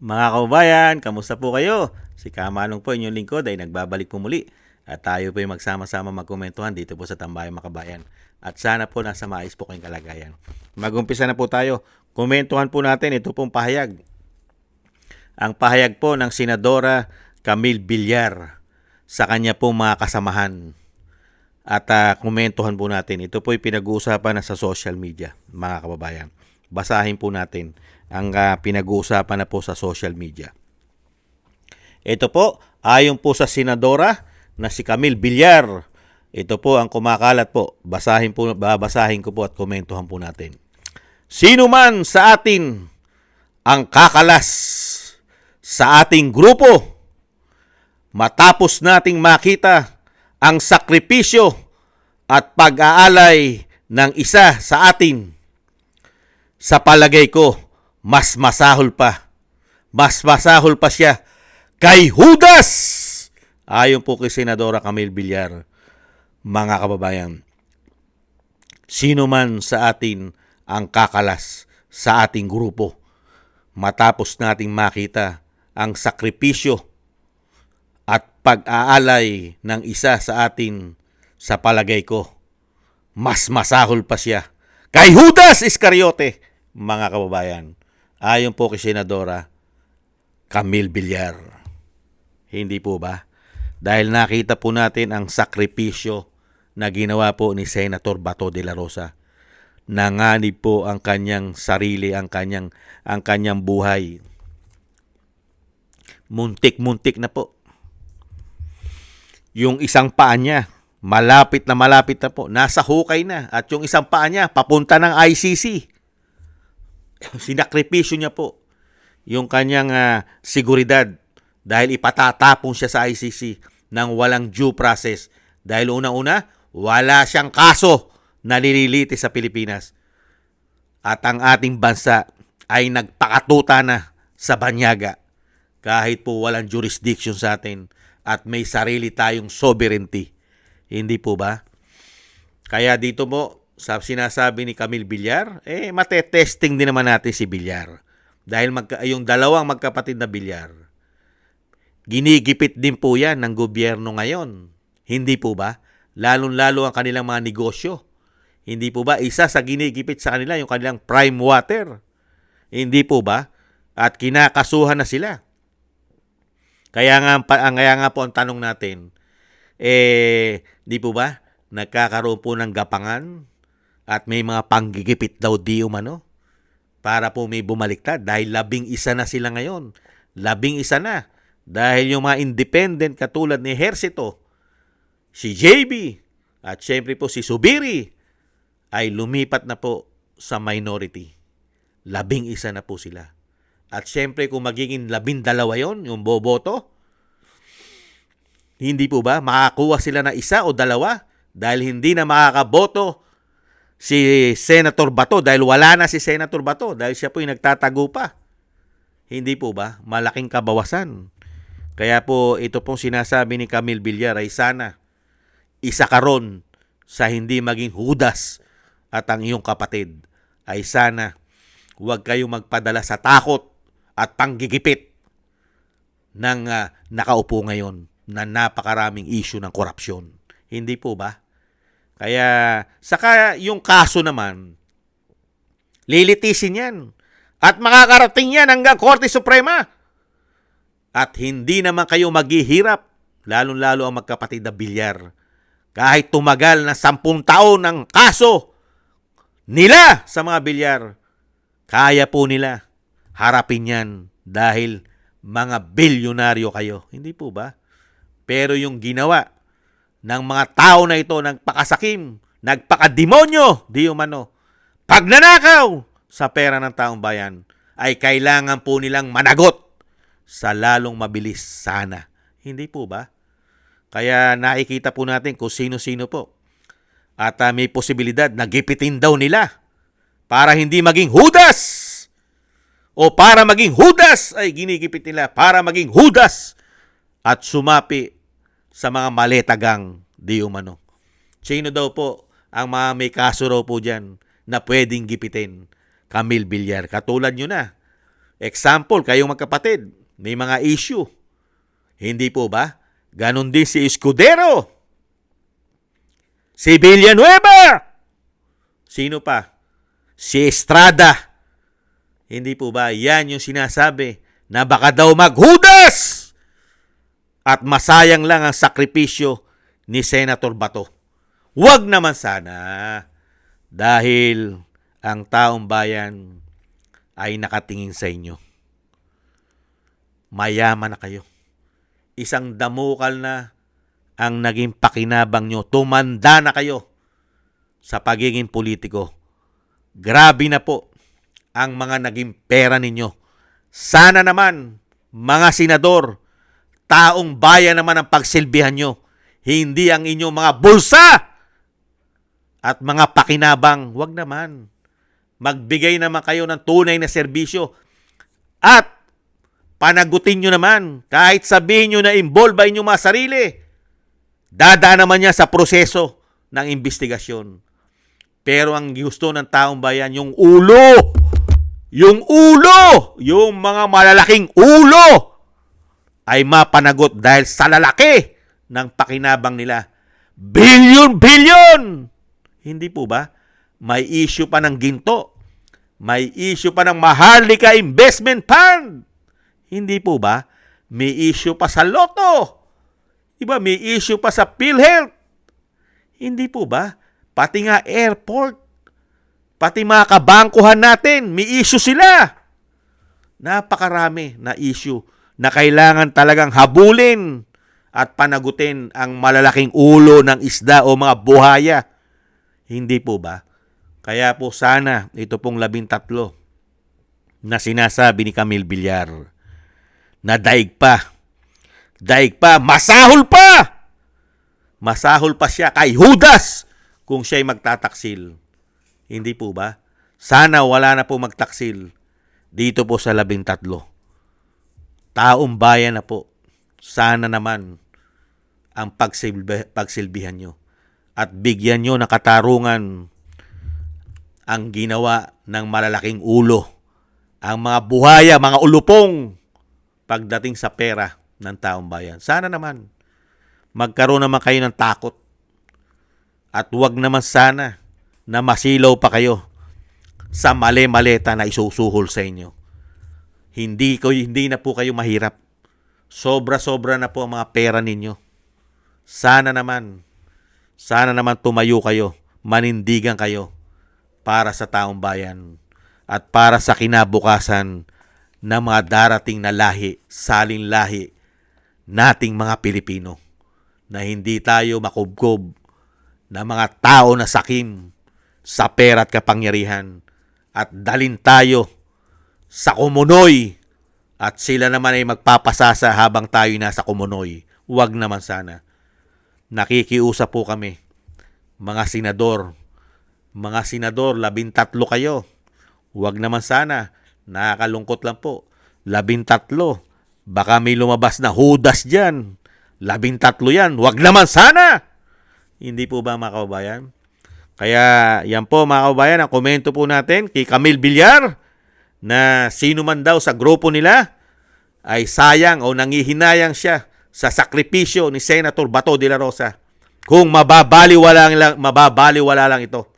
Mga kababayan, kamusta po kayo? Si Kamanong po, inyong lingkod ay nagbabalik po muli. At tayo po ay magsama-sama magkomentuhan dito po sa Tambayang Makabayan. At sana po nasa maayos po kayong kalagayan. Magumpisa na po tayo. Komentuhan po natin ito pong pahayag. Ang pahayag po ng Senadora Camille Villar sa kanya pong mga kasamahan. At komentuhan po natin. Ito po ay pinag-uusapan na sa social media, mga kababayan. Basahin po natin ang pinag-uusapan na po sa social media. Ito po, ayon po sa senadora na si Camille Villar. Ito po ang kumakalat po. Babasahin ko po at komentuhan po natin. Sino man sa atin ang kakalas sa ating grupo matapos nating makita ang sakripisyo at pag-aalay ng isa sa atin, sa palagay ko, mas masahol pa siya kay Judas! Ayon po kay Senadora Camille Villar, mga kababayan. Sino man sa atin ang kakalas sa ating grupo matapos nating makita ang sakripisyo at pag-aalay ng isa sa atin, sa palagay ko, mas masahol pa siya kay Judas Iscariote, mga kababayan. Ayon po kay Senadora Camille Villar. Hindi po ba? Dahil nakita po natin ang sakripisyo na ginawa po ni Senator Bato de la Rosa. Nanganib po ang kanyang sarili, ang kanyang buhay. Muntik-muntik na po. Yung isang paa niya, malapit na po. Nasa hukay na. At yung isang paa niya, papunta ng ICC. Sinakripisyo niya po yung kanyang seguridad dahil ipatatapon siya sa ICC ng walang due process. Dahil unang-una, wala siyang kaso na nililitis sa Pilipinas. At ang ating bansa ay nagpakatuta na sa banyaga kahit po walang jurisdiction sa atin at may sarili tayong sovereignty. Hindi po ba? Kaya dito mo, sa sinasabi ni Camille Villar, matetesting din naman natin si Villar. Dahil yung dalawang magkapatid na Villar, ginigipit din po yan ng gobyerno ngayon. Hindi po ba? Lalong-lalo ang kanilang mga negosyo. Hindi po ba? Isa sa ginigipit sa kanila yung kanilang prime water. Hindi po ba? At kinakasuhan na sila. Kaya nga po ang tanong natin, di po ba? Nagkakaroon po ng gapangan at may mga panggigipit daw di umano para po may bumaliktad dahil 11 na sila ngayon. 11 na. Dahil yung mga independent katulad ni Ejercito, si JB, at syempre po si Subiri ay lumipat na po sa minority. 11 na po sila. At syempre kung magiging 12 yon, yung boboto, hindi po ba makakuha sila na isa o dalawa dahil hindi na makakaboto si Senator Bato dahil wala na si Senator Bato dahil siya po yung nagtatago pa. Hindi po ba? Malaking kabawasan. Kaya po ito pong sinasabi ni Camille Villar ay sana isa ka ron sa hindi maging Judas at ang iyong kapatid ay sana huwag kayong magpadala sa takot at panggigipit ng nakaupo ngayon na napakaraming issue ng korupsyon. Hindi po ba? Kaya, saka yung kaso naman, lilitisin yan. At makakarating yan hanggang Korte Suprema. At hindi naman kayo maghihirap, lalong-lalo ang magkapatid na Villar. Kahit tumagal na 10 taon ng kaso nila sa mga Villar, kaya po nila harapin yan dahil mga bilyonaryo kayo. Hindi po ba? Pero yung ginawa ng mga tao na ito, nagpakasakim, nagpakademonyo, di umano, pagnanakaw sa pera ng taong bayan, ay kailangan po nilang managot sa lalong mabilis sana. Hindi po ba? Kaya nakikita po natin kung sino-sino po. At may posibilidad na gipitin daw nila para hindi maging Judas. O para maging Judas ay ginigipit nila para maging Judas at sumapi sa mga maletagang di umano. Sino daw po ang mga may kaso raw po dyan na pwedeng gipitin? Camille Villar. Katulad nyo na. Example, kayong magkapatid, may mga issue. Hindi po ba? Ganon din si Escudero, si Villanueva, sino pa? Si Estrada. Hindi po ba? Yan yung sinasabi na baka daw maghudas at masayang lang ang sakripisyo ni Senator Bato. Huwag naman sana, dahil ang taong bayan ay nakatingin sa inyo. Mayaman na kayo. Isang damukal na ang naging pakinabang nyo. Tumanda na kayo sa pagiging politiko. Grabe na po ang mga naging pera ninyo. Sana naman, mga senador, taong bayan naman ang pagsilbihan nyo. Hindi ang inyong mga bulsa at mga pakinabang. Wag naman. Magbigay naman kayo ng tunay na serbisyo. At panagutin nyo naman. Kahit sabihin nyo na involve ba inyong mga sarili, dadaan naman niya sa proseso ng investigasyon. Pero ang gusto ng taong bayan, yung ulo, yung mga malalaking ulo ay mapanagot dahil sa lalaki ng pakinabang nila. Billion! Hindi po ba? May issue pa ng ginto. May issue pa ng Maharlika Investment Fund. Hindi po ba? May issue pa sa Lotto. Iba, may issue pa sa PhilHealth. Hindi po ba? Pati nga airport. Pati mga kabangkuhan natin, may issue sila. Napakarami na issue na kailangan talagang habulin at panagutin ang malalaking ulo ng isda o mga buhaya. Hindi po ba? Kaya po sana ito pong 13 na sinasabi ni Camille Villar na daig pa, masahol pa siya kay Judas kung siya'y magtataksil. Hindi po ba? Sana wala na po magtaksil dito po sa 13. Taong bayan na po. Sana naman ang pagsilbihan nyo at bigyan nyo ng katarungan ang ginawa ng malalaking ulo, ang mga buhaya, mga ulupong pagdating sa pera ng taong bayan. Sana naman magkaroon naman kayo ng takot at huwag naman sana na masilaw pa kayo sa mali-maleta na isusuhol sa inyo. Hindi na po kayo mahirap. Sobra-sobra na po ang mga pera ninyo. Sana naman tumayo kayo, manindigan kayo para sa taong bayan at para sa kinabukasan ng mga darating na lahi, saling lahi nating mga Pilipino, na hindi tayo makubkob na mga tao na sakim sa pera at kapangyarihan at dalin tayo sa kumunoy at sila naman ay magpapasasa habang tayo nasa kumunoy. Huwag naman sana. Nakikiusap po kami, mga senador, 13 kayo. Huwag naman sana. Nakakalungkot lang po. 13. Baka may lumabas na Judas dyan. 13 yan. Huwag naman sana. Hindi po ba, mga kababayan? Kaya yan po, mga kababayan, ang komento po natin kay Camille Villar na sino man daw sa grupo nila ay sayang o nangihinayang siya sa sakripisyo ni Senator Bato de la Rosa. Kung mababaliwala lang ito.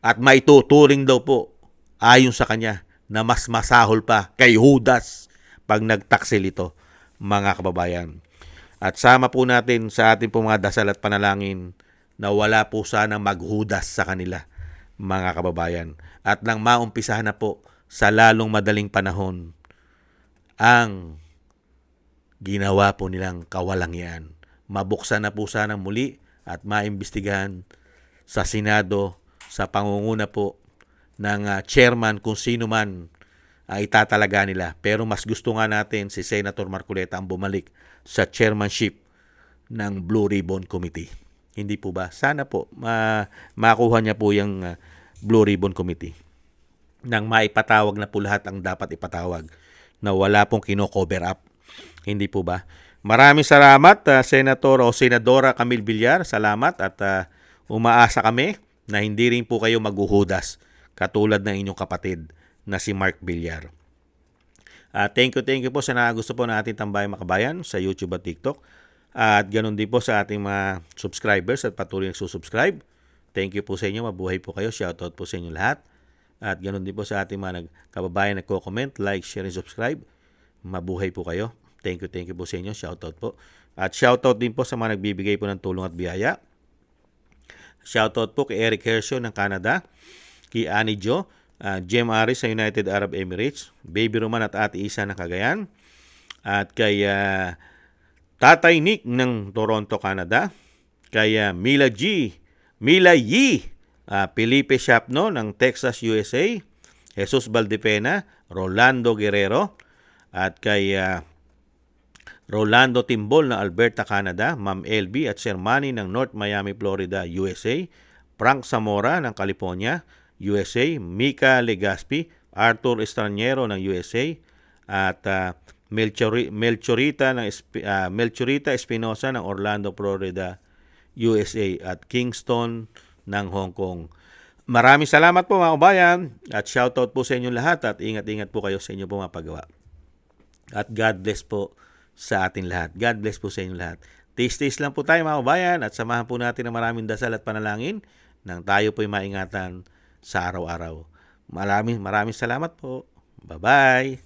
At maituturing daw po ayon sa kanya na mas masahol pa kay Judas pag nagtaksil ito, mga kababayan. At sama po natin sa ating po mga dasal at panalangin na wala po sana maghudas sa kanila, mga kababayan. At nang maumpisahan na po sa lalong madaling panahon ang ginawa po nilang kawalangian. Mabuksan na po sana muli at maimbestigahan sa Senado sa pangunguna po ng chairman kung sino man ay itatalaga nila. Pero mas gusto nga natin si Senator Marcoleta ang bumalik sa chairmanship ng Blue Ribbon Committee. Hindi po ba? Sana po makuha niya po yung Blue Ribbon Committee nang maipatawag na po lahat ang dapat ipatawag na wala pong kino-cover up. Hindi po ba? Maraming salamat, Senator o Senadora Camille Villar. Salamat at umaasa kami na hindi rin po kayo maghuhudas katulad ng inyong kapatid na si Mark Villar. Thank you po sa gusto po ng ating Tambayang Makabayan sa YouTube at TikTok. At ganun din po sa ating mga subscribers at patuloy nagsusubscribe. Thank you po sa inyo. Mabuhay po kayo. Shoutout po sa inyo lahat. At ganun din po sa ating mga kababayan nagko-comment, like, share, and subscribe. Mabuhay po kayo. Thank you po sa inyo. Shoutout po. At shoutout din po sa mga nagbibigay po ng tulong at biyaya. Shoutout po kay Eric Hershaw ng Canada, kay Annie Jo, Jem Aris sa United Arab Emirates, Baby Roman at Ate Isa ng Cagayan, at kay Tatay Nick ng Toronto, Canada, kay Mila Yi, Felipe Shapno ng Texas, USA, Jesus Valdepena, Rolando Guerrero, at kay Rolando Timbol ng Alberta, Canada, Ma'am LB at Sir Manny ng North Miami, Florida, USA, Frank Zamora ng California, USA, Mika Legaspi, Arthur Estraniero ng USA, at Melchorita Espinosa ng Orlando, Florida, USA, at Kingston ng Hong Kong. Maraming salamat po mga kabayan at shoutout po sa inyo lahat at ingat-ingat po kayo sa inyo po mga paggawa. At God bless po sa ating lahat. God bless po sa inyo lahat. Taste lang po tayo mga kabayan at samahan po natin ng maraming dasal at panalangin nang tayo po'y maingatan sa araw-araw. Maraming salamat po. Bye-bye!